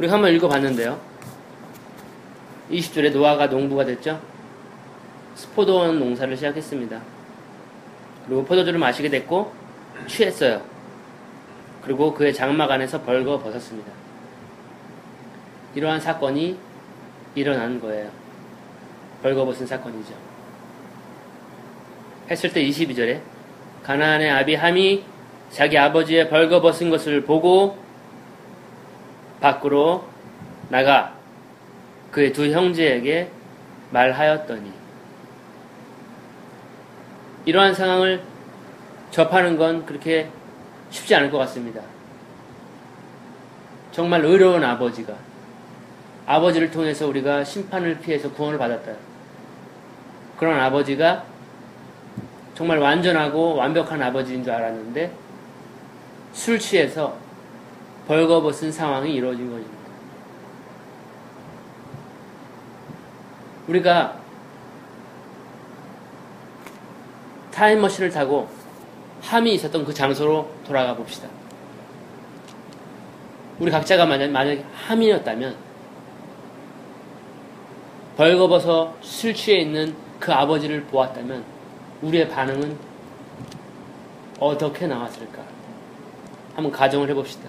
우리가 한번 읽어봤는데요. 20절에 노아가 농부가 됐죠. 포도원 농사를 시작했습니다. 그리고 포도주를 마시게 됐고 취했어요. 그리고 그의 장막 안에서 벌거 벗었습니다. 이러한 사건이 일어난 거예요. 벌거 벗은 사건이죠. 했을 때 22절에 가나안의 아비 함이 자기 아버지의 벌거 벗은 것을 보고 밖으로 나가 그의 두 형제에게 말하였더니, 이러한 상황을 접하는 건 그렇게 쉽지 않을 것 같습니다. 정말 의로운 아버지를 통해서 우리가 심판을 피해서 구원을 받았다. 그런 아버지가 정말 완전하고 완벽한 아버지인 줄 알았는데 술 취해서 벌거벗은 상황이 이루어진 것입니다. 우리가 타임머신을 타고 함이 있었던 그 장소로 돌아가 봅시다. 우리 각자가 만약에 함이었다면 벌거벗어 술 취해 있는 그 아버지를 보았다면 우리의 반응은 어떻게 나왔을까? 한번 가정을 해봅시다.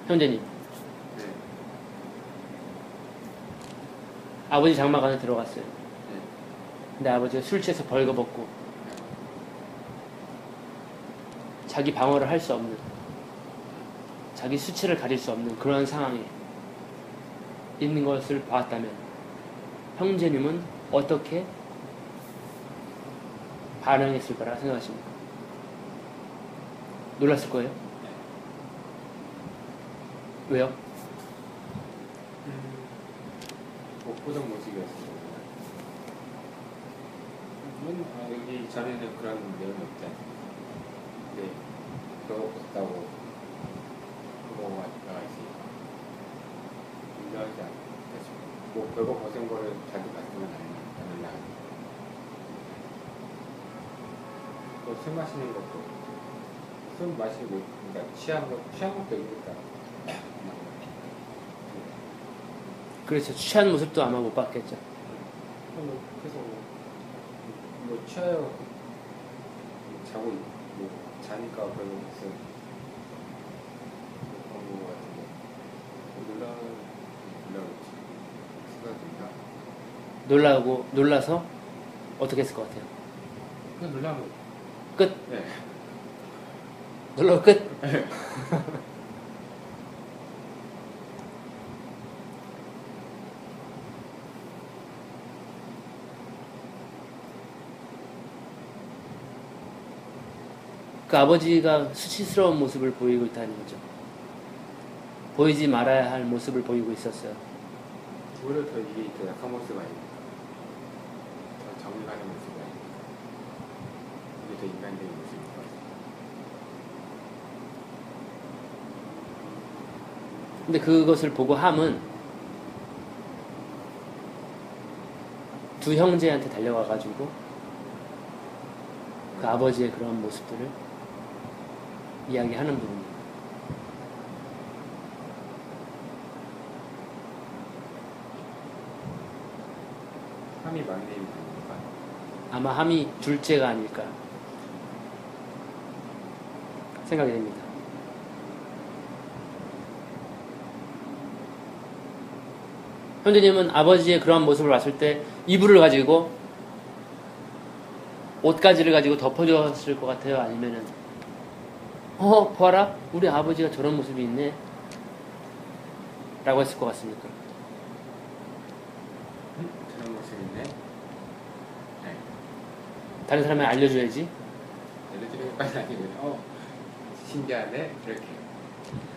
형제님, 아버지 장막 안에 들어갔어요. 근데 아버지가 술 취해서 벌거벗고 자기 방어를 할 수 없는, 자기 수치를 가릴 수 없는 그런 상황에 있는 것을 봤다면 형제님은 어떻게 반응했을 거라 생각하십니까? 놀랐을 거예요? 왜요? 못 보던 모습이었어요. 여기 전에는 그런 내용이 없잖아요. 근데 그거 없다고 그거가 나와 있으니까 인정하지 않겠습니다. 뭐 그거 벗은 거를 자주 봤으면 안 된다. 또 술 마시는 것도 술 마시고 그러니까 취한 것도 있으니까. 그렇죠. 취한 모습도 아마 못 봤겠죠. 그래서 뭐 취하여 자고 뭐 자니까 별로 무슨 그런 거 같은데 놀라서 어떻게 했을 것 같아요? 그냥 놀라면 끝? 네. 놀라고 끝? 네. 그 아버지가 수치스러운 모습을 보이고 있다는 거죠. 보이지 말아야 할 모습을 보이고 있었어요. 오히려 더 이게 더 약한 모습 아닙니까? 더 정이 가는 모습 아닙니까? 이게 더 인간적인 모습입니까? 근데 그것을 보고 함은 두 형제한테 달려가가지고 그 아버지의 그런 모습들을 이야기하는 부분입니다. 함이 막내인 분입니까? 아마 함이 둘째가 아닐까 생각이 됩니다. 형제님은 아버지의 그런 모습을 봤을 때 이불을 가지고 옷가지를 가지고 덮어줬을 것 같아요? 아니면은 보아라, 우리 아버지가 저런 모습이 있네 라고 했을 것 같습니까? 저런 모습 있네? 네. 다른 사람에 알려줘야지. 알려드리는 것까지 아니고요. 신기하네? 이렇게.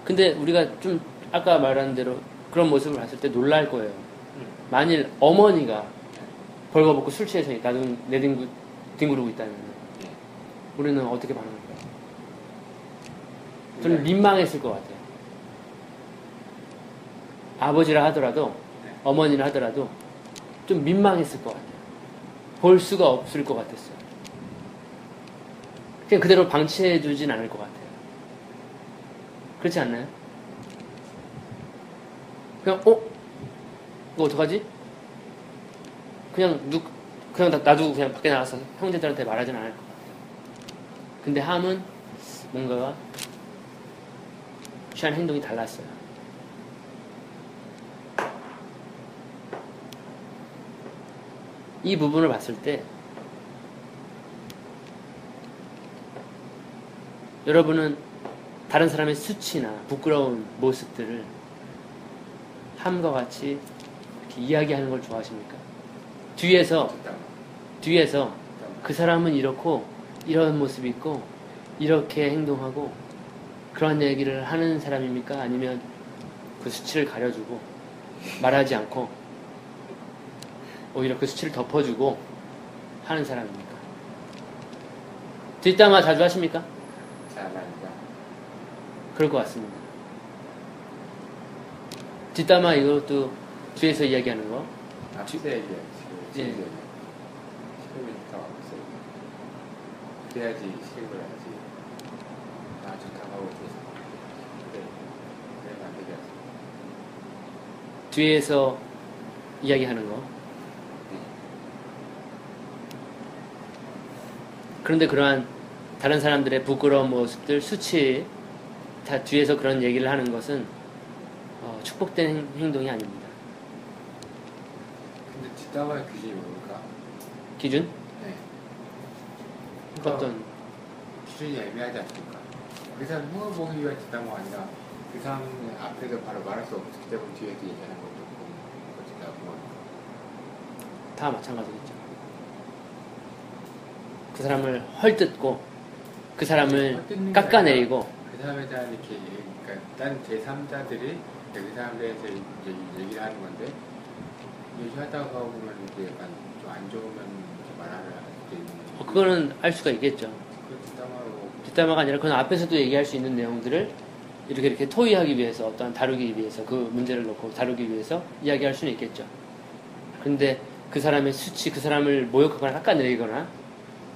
근데 우리가 좀 아까 말한 대로 그런 모습을 봤을 때 놀랄 거예요. 만일 어머니가 벌거벗고 술 취해서 내뒹구르고 있다면 우리는 어떻게 반응할까요? 저는 민망했을 것 같아요. 아버지라 하더라도 어머니라 하더라도 좀 민망했을 것 같아요. 볼 수가 없을 것 같았어요. 그냥 그대로 방치해두진 않을 것 같아요. 그렇지 않나요? 그냥 이거 어떡하지? 그냥 놔두고 그냥 밖에 나가서 형제들한테 말하진 않을 것 같아요. 근데 함은 뭔가가 취한 행동이 달랐어요. 이 부분을 봤을 때 여러분은 다른 사람의 수치나 부끄러운 모습들을 함과 같이 이렇게 이야기하는 걸 좋아하십니까? 뒤에서 그 사람은 이렇고 이런 모습이 있고 이렇게 행동하고 그런 얘기를 하는 사람입니까? 아니면 그 수치를 가려주고 말하지 않고 오히려 그 수치를 덮어주고 하는 사람입니까? 뒷담화 자주 하십니까? 잘 아니까. 그럴 것 같습니다. 뒷담화 이것도 뒤에서 이야기하는 거. 앞에서 얘기해. 예. 시험이 좋다고 하고 있어요. 그래야지 시험을 해야지. 아, 좋다고 하고 있어서. 그래. 그래야 안 되게 하지. 뒤에서 이야기하는 거. 그런데 그러한 다른 사람들의 부끄러운 모습들, 수치, 다 뒤에서 그런 얘기를 하는 것은 축복된 행동이 아닙니다. 근데 뒷담화의 기준이 뭡니까? 기준? 네. 어떤? 기준이 애매하지 않습니까? 그 사람 흉을 보기 위한 뒷담화가 아니라 그 사람 앞에서 바로 말할 수 없기 때문에 뒤에서 얘기하는 것도 뒷담화. 다 마찬가지겠죠. 그 사람을 헐뜯고 그 사람을 깎아내리고 그 사람에 대한 이렇게 그러니까 다른 제3자들이 그 사람에 대해서 이제 얘기를 하는 건데 얘기하다가 보면 이제 약간 좀 안 좋으면 이렇게 말할 수도 있는. 그거는 알 수가 있겠죠. 그 뒷담화로. 뒷담화가 아니라 그건 앞에서도 얘기할 수 있는 내용들을 이렇게 토의하기 위해서 어떤 다루기 위해서 그 문제를 놓고 다루기 위해서 이야기할 수는 있겠죠. 근데 그 사람의 수치, 그 사람을 모욕하거나 깎아내리거나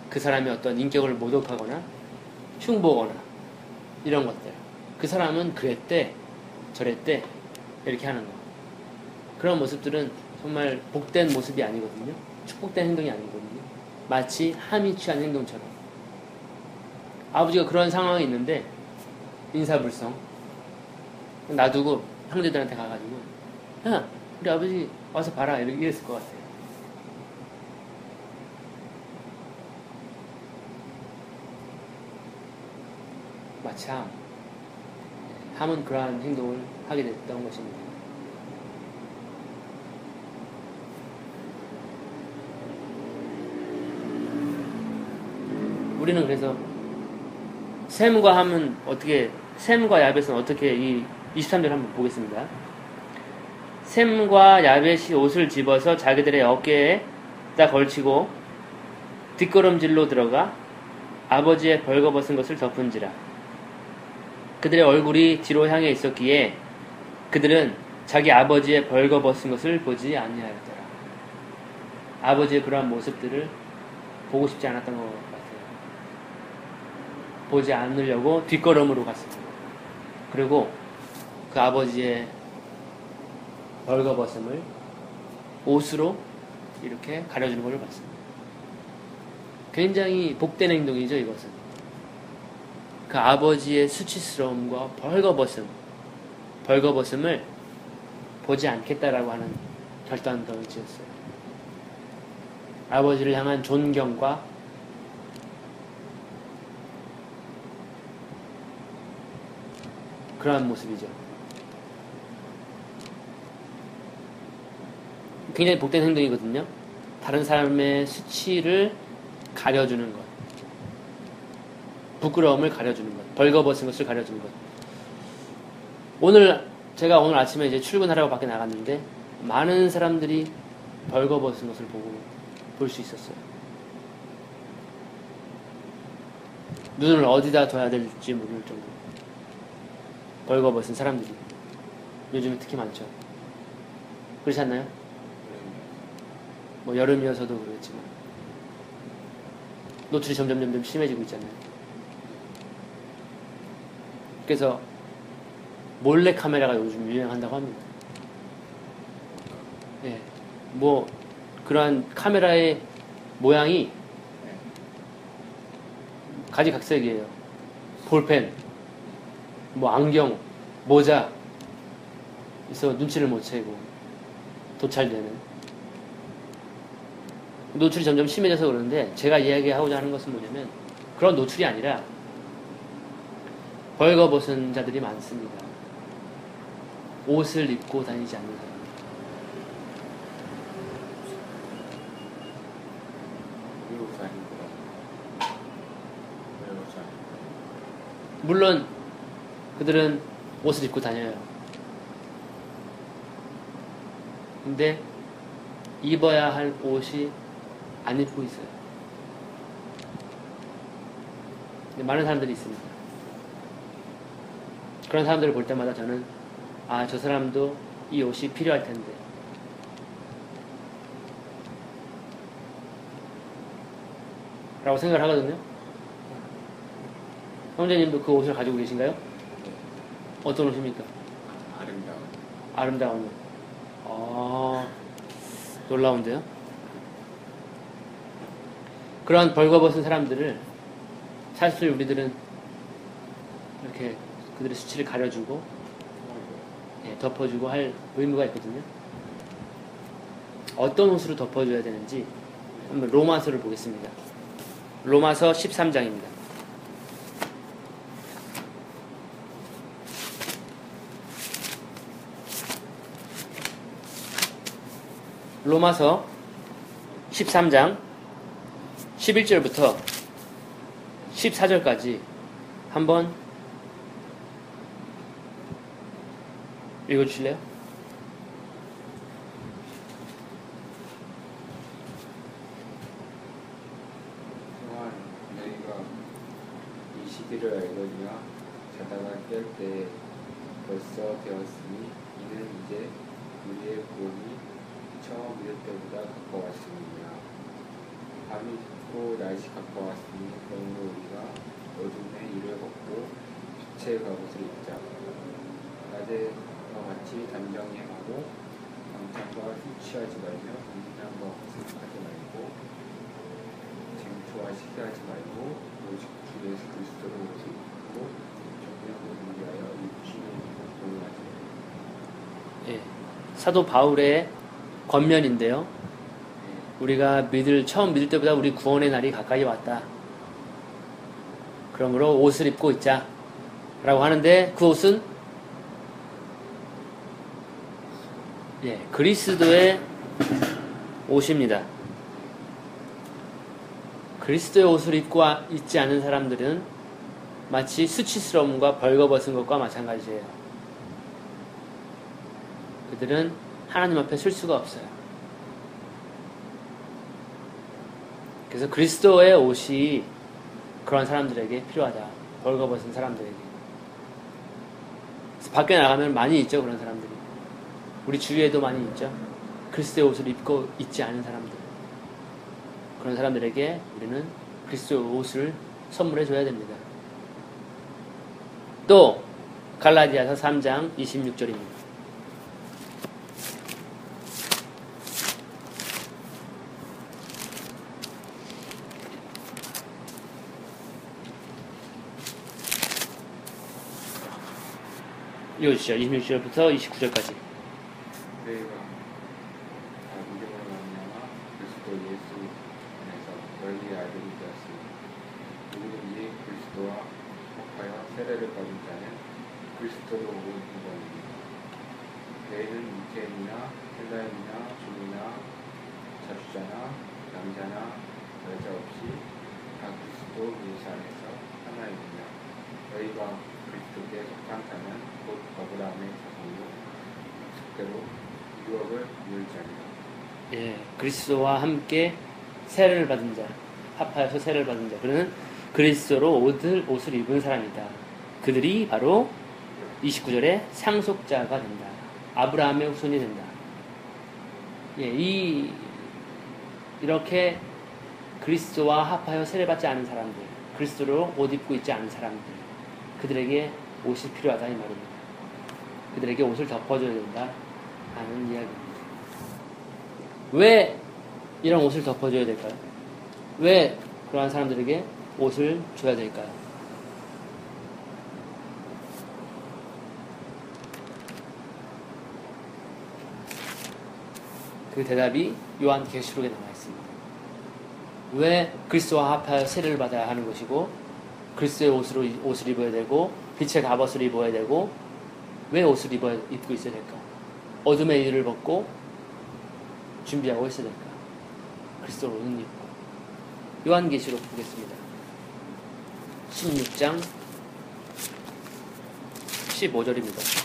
그 사람의 어떤 인격을 모독하거나 흉보거나 이런 것들. 그 사람은 그랬대, 저랬대 이렇게 하는 거. 그런 모습들은 정말 복된 모습이 아니거든요. 축복된 행동이 아니거든요. 마치 함이 취한 행동처럼. 아버지가 그런 상황이 있는데 인사불성 놔두고 형제들한테 가가지고 야 우리 아버지 와서 봐라 이랬을 것 같아요. 마치 함은 그러한 행동을 하게 됐던 것입니다. 우리는 그래서 셈과 함은 어떻게, 셈과 야벳은 어떻게, 이 23절 한번 보겠습니다. 셈과 야벳이 옷을 집어서 자기들의 어깨에다 걸치고 뒷걸음질로 들어가 아버지의 벌거벗은 것을 덮은지라. 그들의 얼굴이 뒤로 향해 있었기에 그들은 자기 아버지의 벌거벗은 것을 보지 아니하였더라. 아버지의 그러한 모습들을 보고 싶지 않았던 것 같아요. 보지 않으려고 뒷걸음으로 갔습니다. 그리고 그 아버지의 벌거벗음을 옷으로 이렇게 가려주는 것을 봤습니다. 굉장히 복된 행동이죠, 이것은. 그 아버지의 수치스러움과 벌거벗음을 보지 않겠다라고 하는 결단을 지었어요. 아버지를 향한 존경과 그러한 모습이죠. 굉장히 복된 행동이거든요. 다른 사람의 수치를 가려주는 것, 부끄러움을 가려주는 것, 벌거벗은 것을 가려주는 것. 제가 오늘 아침에 이제 출근하라고 밖에 나갔는데 많은 사람들이 벌거벗은 것을 볼 수 있었어요. 눈을 어디다 둬야 될지 모를 정도. 벌거벗은 사람들이 요즘에 특히 많죠. 그렇지 않나요? 뭐 여름이어서도 그렇지만 노출이 점점 심해지고 있잖아요. 그래서 몰래 카메라가 요즘 유행한다고 합니다. 예, 뭐 그러한 카메라의 모양이 네. 가지각색이에요. 볼펜, 뭐 안경, 모자 있어 눈치를 못 채고 도찰되는 노출이 점점 심해져서 그러는데 제가 이야기하고자 하는 것은 뭐냐면 그런 노출이 아니라 벌거벗은 자들이 많습니다. 옷을 입고 다니지 않는 사람. 외국 사람이구나. 외국 사람. 물론 그들은 옷을 입고 다녀요. 근데 입어야 할 옷이 안 입고 있어요. 근데 많은 사람들이 있습니다. 그런 사람들을 볼 때마다 저는 아, 저 사람도 이 옷이 필요할 텐데 라고 생각을 하거든요. 형제님도 그 옷을 가지고 계신가요? 어떤 옷입니까? 아름다운. 아름다운 옷. 놀라운데요? 그런 벌거벗은 사람들을 사실 우리들은 이렇게 그들의 수치를 가려주고 예, 덮어주고 할 의무가 있거든요. 어떤 옷으로 덮어줘야 되는지 한번 로마서를 보겠습니다. 로마서 13장입니다. 로마서 13장 11절부터 14절까지 한번 읽어주실래요? 또한 너희가 이 시기를 알거니와 자다가 깰 때 벌써 되었으니 이는 이제 우리의 구원이 처음 이럴 때보다 가까웠습니다. 밤이 깊고 날씨 가까웠으니 그러므로 우리가 어둠의 일을 걷고 빛의 갑옷을 입자. 낮에와 같이 단정히 행하고 방탕과 술 취하지 말며 음란과 헛술하지 말고 쟁투와 시기하지 말고 오직 주 예수 그리스도를 옷을 입고 정령을 위하여 육신의 공을 하지. 예, 사도 바울의 권면인데요. 우리가 처음 믿을 때보다 우리 구원의 날이 가까이 왔다. 그러므로 옷을 입고 있자. 라고 하는데 그 옷은 예, 그리스도의 옷입니다. 그리스도의 옷을 입고 있지 않은 사람들은 마치 수치스러움과 벌거벗은 것과 마찬가지예요. 그들은 하나님 앞에 설 수가 없어요. 그래서 그리스도의 옷이 그런 사람들에게 필요하다. 벌거벗은 사람들에게. 그래서 밖에 나가면 많이 있죠, 그런 사람들이. 우리 주위에도 많이 있죠. 그리스도의 옷을 입고 있지 않은 사람들. 그런 사람들에게 우리는 그리스도의 옷을 선물해 줘야 됩니다. 또 갈라디아서 3장 26절입니다. 읽어주시죠. 26절부터 29절까지. 너희가 다 믿음으로 말미암아 그리스도 예수 안에서 너희의 아들이 되었으니 누구든지 그리스도와 합하여 세례를 받은 자는 그리스도로 온 인원입니다. 너희는 유태인이나 헬라인이나 주이나 자주자나 남자나 여자 없이 다 그리스도 예수 안에서 하나입니다. 너희가 그리스도께 속한 자는 곧 아브라함의 자손이요 속대로 유업을 이을 자니라. 예, 그리스도와 함께 세례를 받은 자, 합하여서 세례를 받은 자, 그는 그리스도로 옷을 입은 사람이다. 그들이 바로 29절에 상속자가 된다. 아브라함의 후손이 된다. 예, 이렇게 그리스도와 합하여 세례받지 않은 사람들, 그리스도로 옷 입고 있지 않은 사람들, 그들에게 옷이 필요하다 이 말입니다. 그들에게 옷을 덮어줘야 된다 하는 이야기입니다. 왜 이런 옷을 덮어줘야 될까요? 왜 그러한 사람들에게 옷을 줘야 될까요? 그 대답이 요한계시록에 나와 있습니다. 왜 그리스도와 합하여 세례를 받아야 하는 것이고, 그리스도의 옷을 입어야 되고, 빛의 갑옷을 입어야 되고, 왜 옷을 입고 있어야 될까? 어둠의 일을 벗고 준비하고 있어야 될까? 그리스도로 옷을 입고. 요한계시록 보겠습니다. 16장 15절입니다.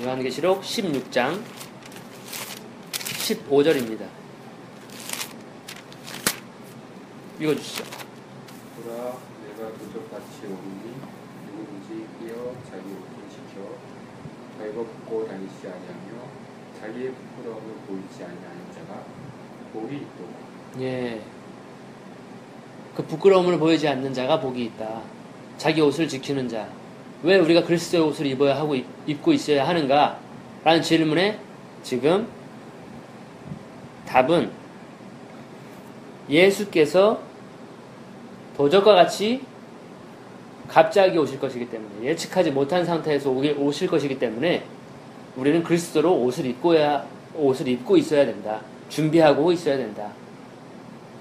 요한계시록 16장 15절입니다. 읽어주시죠. 보라, 내가 도적같이 오르니 누구든지 끼어 자기 옷을 지켜 벌거벗고 다니지 아니하며 자기의 부끄러움을 보이지 아니하는 자가 복이 있도다. 예. 그 부끄러움을 보이지 않는 자가 복이 있다. 자기 옷을 지키는 자. 왜 우리가 그리스도의 옷을 입고 있어야 하는가? 라는 질문에 지금 답은 예수께서 도적과 같이 갑자기 오실 것이기 때문에, 예측하지 못한 상태에서 오실 것이기 때문에 우리는 그리스도로 옷을 입고 있어야 된다. 준비하고 있어야 된다.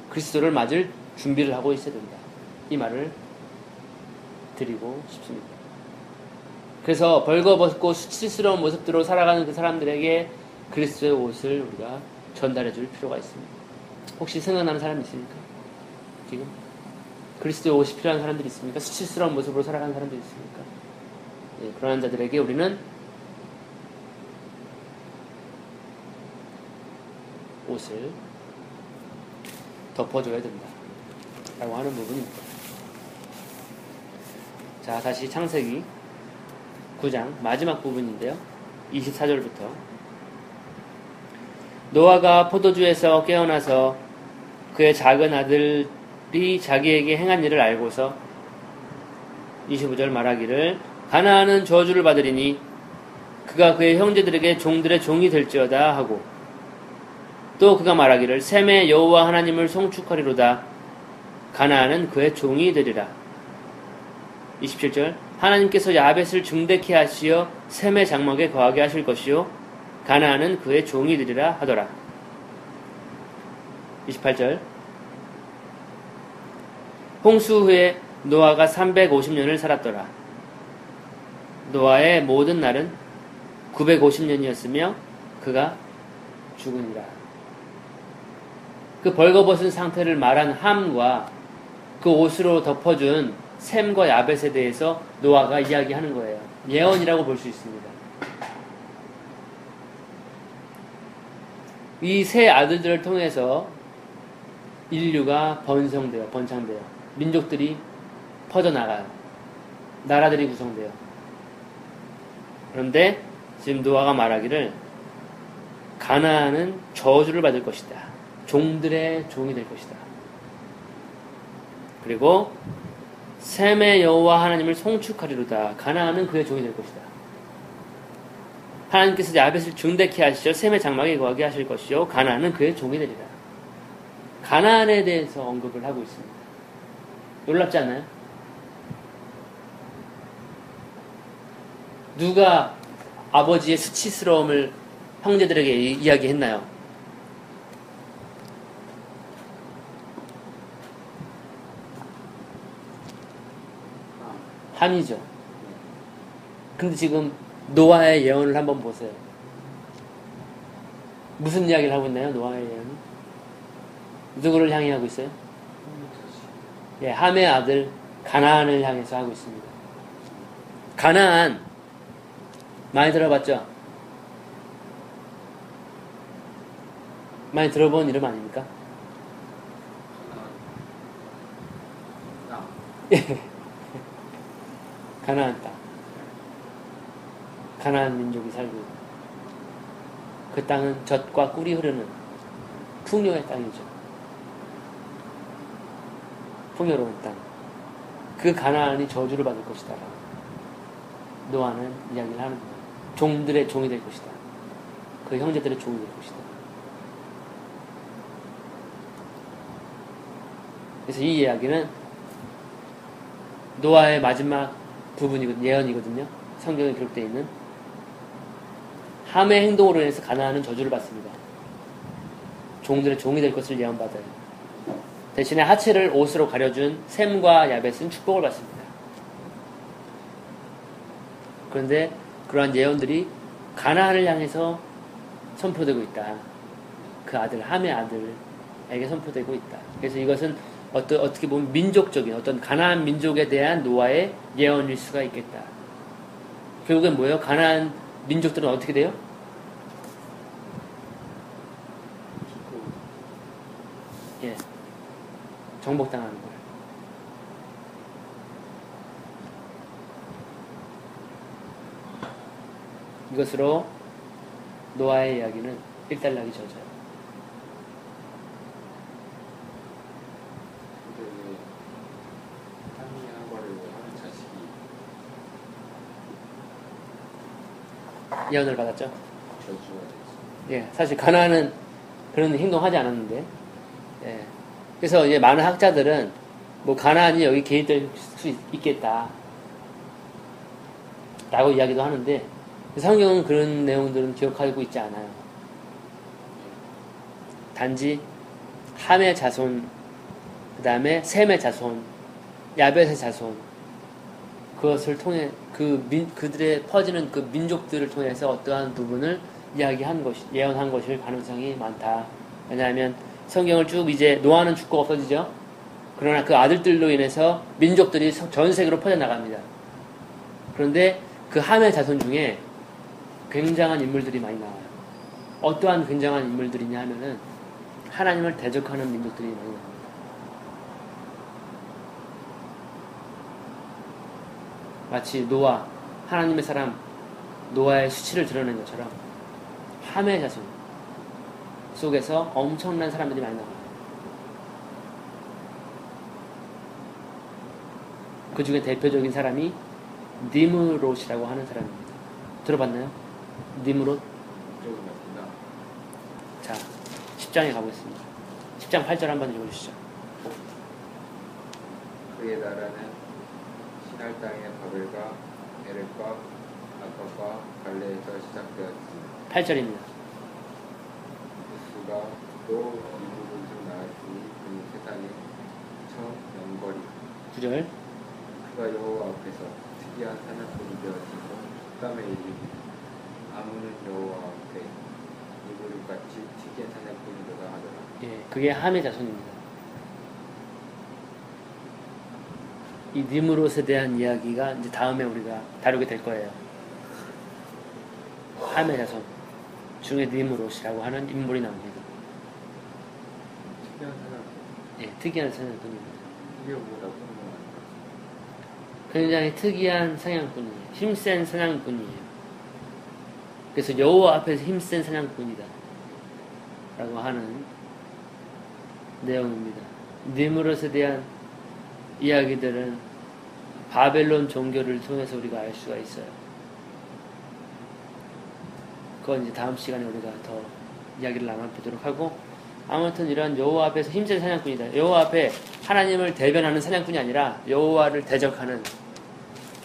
그리스도를 맞을 준비를 하고 있어야 된다. 이 말을 드리고 싶습니다. 그래서 벌거벗고 수치스러운 모습으로 살아가는 그 사람들에게 그리스도의 옷을 우리가 전달해 줄 필요가 있습니다. 혹시 생각나는 사람 있습니까? 지금? 그리스도의 옷이 필요한 사람들이 있습니까? 수치스러운 모습으로 살아가는 사람들이 있습니까? 예, 그러한 자들에게 우리는 옷을 덮어줘야 된다. 라고 하는 부분입니다. 자, 다시 창세기 9장 마지막 부분인데요. 24절부터 노아가 포도주에서 깨어나서 그의 작은 아들이 자기에게 행한 일을 알고서 25절 말하기를 가나안은 저주를 받으리니 그가 그의 형제들에게 종들의 종이 될지어다 하고, 또 그가 말하기를 셈의 여호와 하나님을 송축하리로다. 가나안은 그의 종이 되리라. 27절 하나님께서 야벳을 중대케 하시어 셈의 장막에 거하게 하실 것이요 가나안은 그의 종이 되리라 하더라. 28절 홍수 후에 노아가 350년을 살았더라. 노아의 모든 날은 950년이었으며 그가 죽으니라. 그 벌거벗은 상태를 말한 함과 그 옷으로 덮어준 셈과 야벳에 대해서 노아가 이야기하는 거예요. 예언이라고 볼 수 있습니다. 이 세 아들들을 통해서 인류가 번창돼요. 민족들이 퍼져나가요. 나라들이 구성돼요. 그런데 지금 노아가 말하기를 가나안은 저주를 받을 것이다. 종들의 종이 될 것이다. 그리고 셈의 여호와 하나님을 송축하리로다. 가나안은 그의 종이 될 것이다. 하나님께서 야벳을 중대케 하시어 셈의 장막에 거하게 하실 것이요 가나안은 그의 종이 되리라. 가나안에 대해서 언급을 하고 있습니다. 놀랍지 않나요? 누가 아버지의 수치스러움을 형제들에게 이야기했나요? 함이죠. 근데 지금 노아의 예언을 한번 보세요. 무슨 이야기를 하고 있나요? 노아의 예언은? 누구를 향해 하고 있어요? 예, 함의 아들 가나안을 향해서 하고 있습니다. 가나안 많이 들어봤죠? 많이 들어본 이름 아닙니까? 가나안 땅. 가나안 민족이 살고 있고, 그 땅은 젖과 꿀이 흐르는 풍요의 땅이죠. 풍요로운 땅. 그 가나안이 저주를 받을 것이다. 노아는 이야기를 하는 거예요. 종들의 종이 될 것이다. 그 형제들의 종이 될 것이다. 그래서 이 이야기는 노아의 마지막 부분이거든요. 예언이거든요. 성경에 기록되어 있는 함의 행동으로 인해서 가나안은 저주를 받습니다. 종들의 종이 될 것을 예언받아요. 대신에 하체를 옷으로 가려준 셈과 야벳은 축복을 받습니다. 그런데 그러한 예언들이 가나안을 향해서 선포되고 있다. 그 아들, 함의 아들에게 선포되고 있다. 그래서 이것은 어떻게 보면 민족적인 어떤 가나안 민족에 대한 노아의 예언일 수가 있겠다. 결국엔 뭐예요? 가나안 민족들은 어떻게 돼요? 예, 정복당하는 거예요. 이것으로 노아의 이야기는 일단락이 져져요. 근데 왜 함이 한 거를 하는 자식이 예언을 받았죠. 저주가 되지? 예, 사실 가나안은 그런 행동하지 않았는데, 예. 그래서 이제 많은 학자들은 뭐 가나안이 여기 개입될 수 있겠다 라고 이야기도 하는데 성경은 그런 내용들은 기억하고 있지 않아요. 단지 함의 자손, 그 다음에 셈의 자손, 야벳의 자손, 그것을 통해 그들의 퍼지는 그 민족들을 통해서 어떠한 부분을 예언한 것일 가능성이 많다. 왜냐하면 성경을 쭉 이제 노아는 죽고 없어지죠. 그러나 그 아들들로 인해서 민족들이 전 세계로 퍼져나갑니다. 그런데 그 함의 자손 중에 굉장한 인물들이 많이 나와요. 어떠한 굉장한 인물들이냐 하면은 하나님을 대적하는 민족들이 많이 나옵니다. 마치 노아, 하나님의 사람 노아의 수치를 드러낸 것처럼 함의 자손 속에서 엄청난 사람들이 많이 나와요. 그 중에 대표적인 사람이 니므롯이라고 하는 사람입니다. 들어봤나요? 니므롯? 들어봤습니다. 자, 10장에 가보겠습니다. 10장 8절 한번 읽어주시죠. 그의 나라는 신할 땅의 바벨과 에렉과 아카과 갈레에서 시작되었습니다. 8절입니다. 예수가 또 이무를 낳았으니 그는 세상의 첫 영벌이 9절. 그가 여호와 앞에서 특이한 사냥꾼이 되었으므로 흑담의 이름이 아무는 여호와 앞에 이무를같이 특이한 사냥꾼이로다 하더라. 예, 그게 함의 자손입니다. 이 니므롯에 대한 이야기가 이제 다음에 우리가 다루게 될 거예요. 함의 자손 중에 니므롯이라고 하는 인물이 나옵니다. 특이한 사냥꾼. 예, 특이한 사냥꾼입니다. 이게 뭐라고 하는 굉장히 특이한 사냥꾼이에요. 힘센 사냥꾼이에요. 그래서 여호와 앞에서 힘센 사냥꾼이다 라고 하는 내용입니다. 니므롯에 대한 이야기들은 바벨론 종교를 통해서 우리가 알 수가 있어요. 그건 이제 다음 시간에 우리가 더 이야기를 나눠보도록 하고, 아무튼 이런 여호와 앞에서 힘센 사냥꾼이다. 여호와 앞에 하나님을 대변하는 사냥꾼이 아니라 여호와를 대적하는,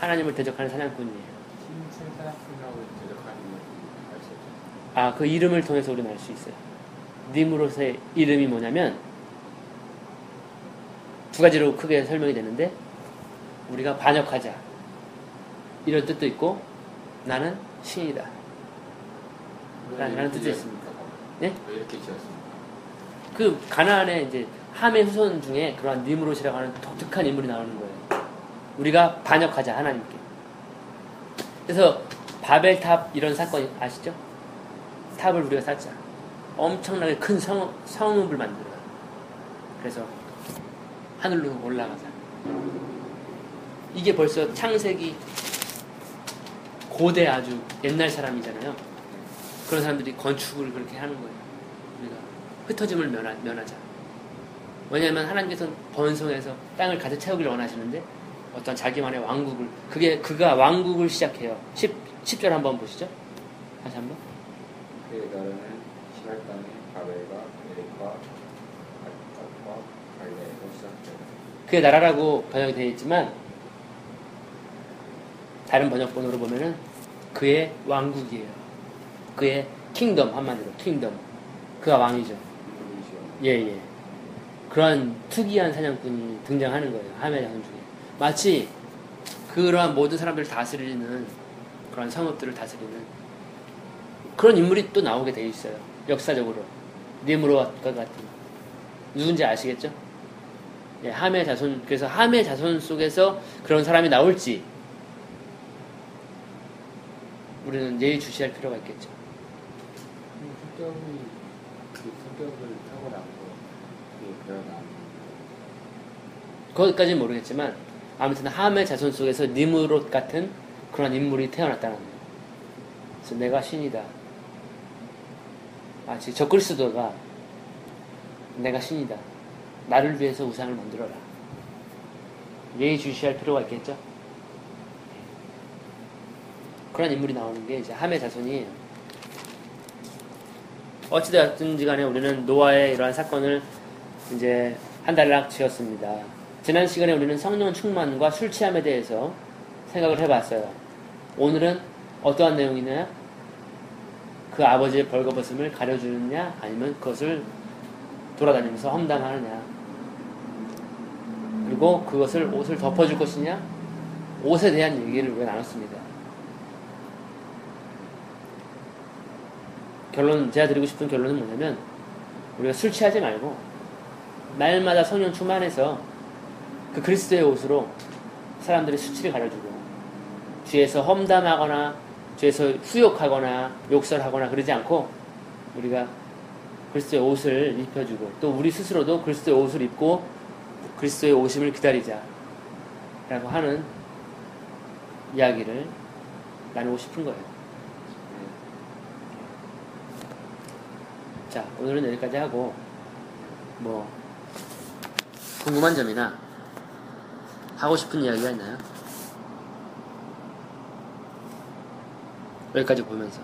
하나님을 대적하는 사냥꾼이에요. 힘센 사냥꾼이라고 대적하는 걸 알 수 없죠. 아, 그 이름을 통해서 우리는 알 수 있어요. 니므롯의 이름이 뭐냐면 두 가지로 크게 설명이 되는데, 우리가 반역하자 이런 뜻도 있고, 나는 신이다 라는 뜻도 있습니다. 네? 왜 이렇게 지었습니까? 그 가나안의 이제 함의 후손 중에 그러한 니므롯이라고 하는 독특한 인물이 나오는 거예요. 우리가 반역하자 하나님께. 그래서 바벨탑 이런 사건 아시죠? 탑을 우리가 쌓자. 엄청나게 큰 성읍을 만들어요. 그래서 하늘로 올라가자. 이게 벌써 창세기 고대 아주 옛날 사람이잖아요. 그런 사람들이 건축을 그렇게 하는 거예요. 우리가 흩어짐을 면하자. 왜냐하면 하나님께서는 번성해서 땅을 가득 채우기를 원하시는데 어떤 자기만의 왕국을, 그가 왕국을 시작해요. 10절 한번 보시죠. 다시 한번. 그의 나라는 신할 땅의 바벨과 에렉과 아각과 갈레에서 시작되었다. 그의 나라라고 번역이 되어 있지만 다른 번역본으로 보면은 그의 왕국이에요. 그의 킹덤, 한마디로 킹덤. 그가 왕이죠. 예. 그러한 특이한 사냥꾼이 등장하는 거예요. 하멜 자손 중에. 마치 그러한 모든 사람들을 다스리는, 그런 성읍들을 다스리는 그런 인물이 또 나오게 돼 있어요. 역사적으로. 니므롯과 같은. 누군지 아시겠죠? 예, 함의 자손. 그래서 함의 자손 속에서 그런 사람이 나올지 우리는 예의주시할 필요가 있겠죠. 성격을 타고나고 그게 배어나는 거기까지는 모르겠지만 아무튼 함의 자손 속에서 니므롯 같은 그런 인물이 태어났다는 거예요. 그래서 내가 신이다. 마치 적그리스도가 내가 신이다. 나를 위해서 우상을 만들어라. 예의주시할 필요가 있겠죠. 그런 인물이 나오는 게 이제 함의 자손이에요. 어찌되었든지 간에 우리는 노아의 이러한 사건을 이제 한 달락 지었습니다. 지난 시간에 우리는 성령 충만과 술 취함에 대해서 생각을 해봤어요. 오늘은 어떠한 내용이냐? 그 아버지의 벌거벗음을 가려주느냐? 아니면 그것을 돌아다니면서 험담하느냐? 그리고 그것을 옷을 덮어줄 것이냐? 옷에 대한 얘기를 우리가 나눴습니다. 제가 드리고 싶은 결론은 뭐냐면, 우리가 술 취하지 말고, 날마다 성령 충만해서 그 그리스도의 옷으로 사람들의 수치를 가려주고, 뒤에서 험담하거나, 뒤에서 후욕하거나, 욕설하거나 그러지 않고, 우리가 그리스도의 옷을 입혀주고, 또 우리 스스로도 그리스도의 옷을 입고, 그리스도의 오심을 기다리자. 라고 하는 이야기를 나누고 싶은 거예요. 자, 오늘은 여기까지 하고, 궁금한 점이나 하고 싶은 이야기가 있나요? 여기까지 보면서.